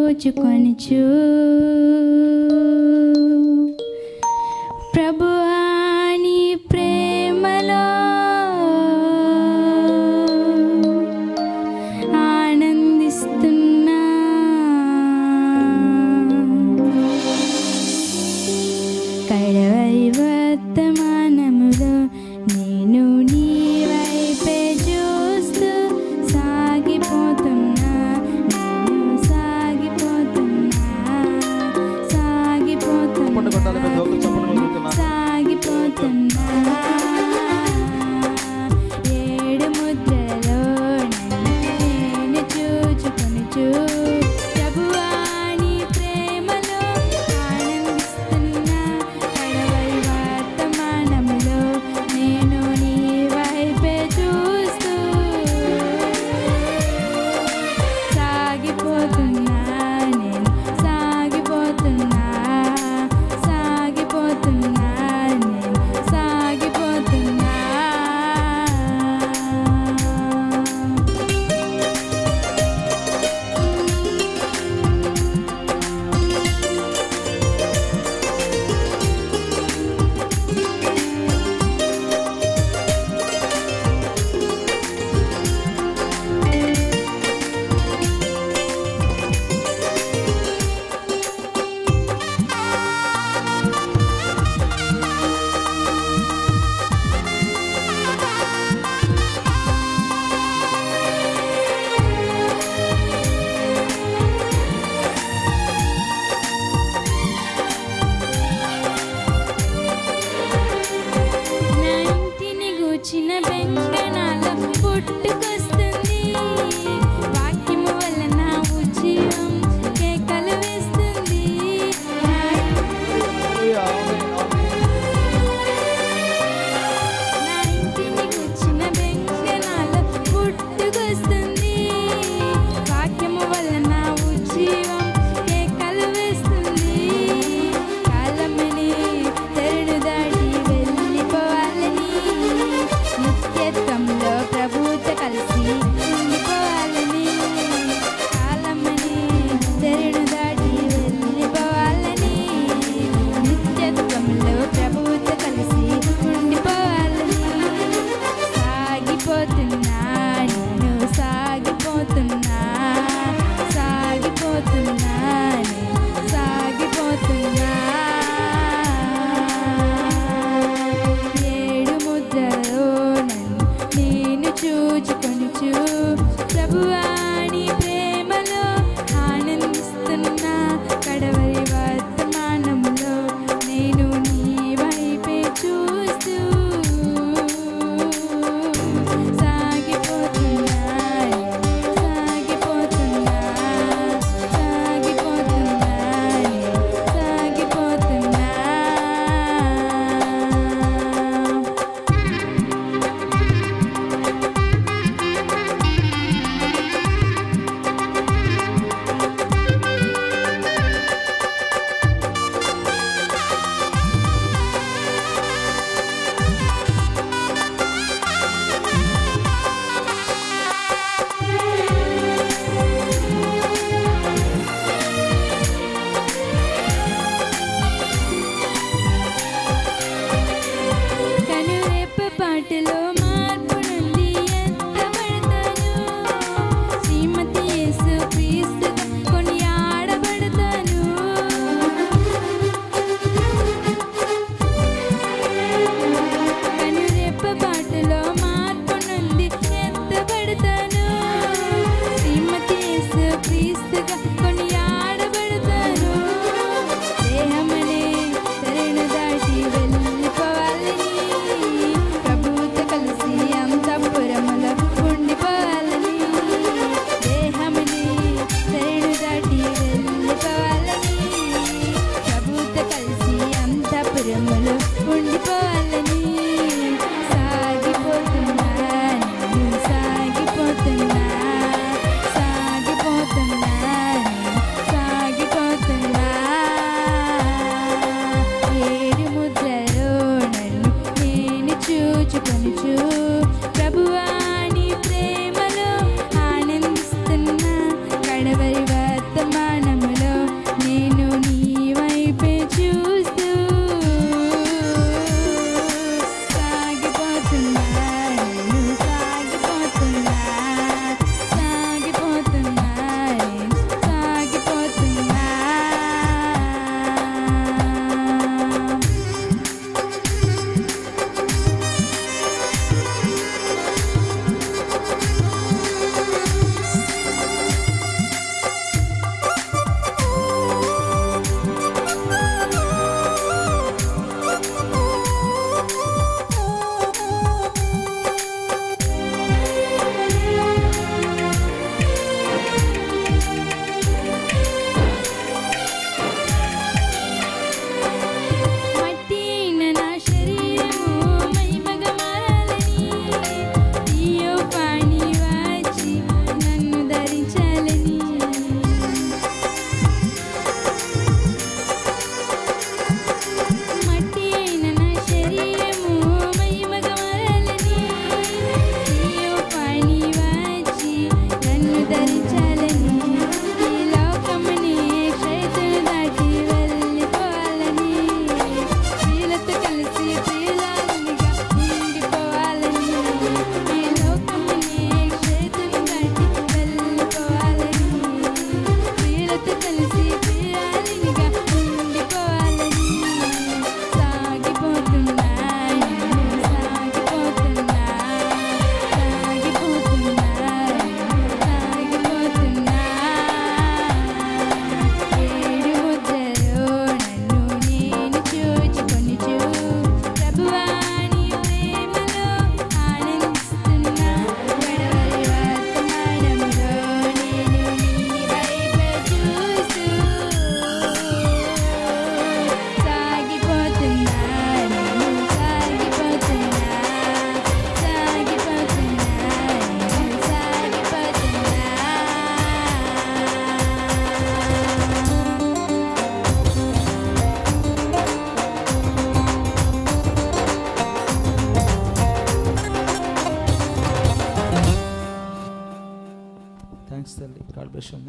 చూచుకొనుచు ప్రభువా నీ ప్రేమలో ఆనందిస్తున్నా కడవరి వర్తమానములో నేను నీ వైపే చూస్తూ సాగిపోతున్నా ఏడు ముద్రలో నేను చూచుకొనుచు ప్రభువా నీ ప్రేమలో ఆనందిస్తున్నా కడవరి వర్తమానములో నేను నీ వైపే చూస్తూ సాగిపోతున్నా నేను సాగిపోతున్నా సాగిపోతున్నా నేను సాగిపోతున్నా చిన్న బెంగనాల పుట్టుకొస్తుంది వాక్యము వల్ల నా ఉజ్జీవం కేకలు వేస్తుంది నా ఇంటిని కూర్చిన బెంగనాల పుట్టుకొస్తుంది వాక్యము వల్ల నా ఉజ్జీవం కేకలు వేస్తుంది కాలమని తెరడు దాటి వెళ్ళిపోవాలని నిత్యత్వంలో ప్రభుతో కలిసి ఉండిపోవాలని కాలమని తెరడు దాటి వెళ్ళిపోవాలని నిత్యత్వంలో ప్రభుతో కలిసి ఉండిపోవాలని సాగిపోతున్నా నేను సాగిపోతున్నా సాగిపోతున్నా నేను సాగిపోతున్నా ఏడు ముద్రలో నేను చూచుకొనుచు ప్రభువా నీ ప్రేమలో ఆనందిస్తున్నా కడవరి వర్తమానములో నేను నీ వైపే చూస్తూ సాగిపోతున్నా సాగిపోతున్నా సాగిపోతున్నా సాగిపోతున్నా సంతోషం.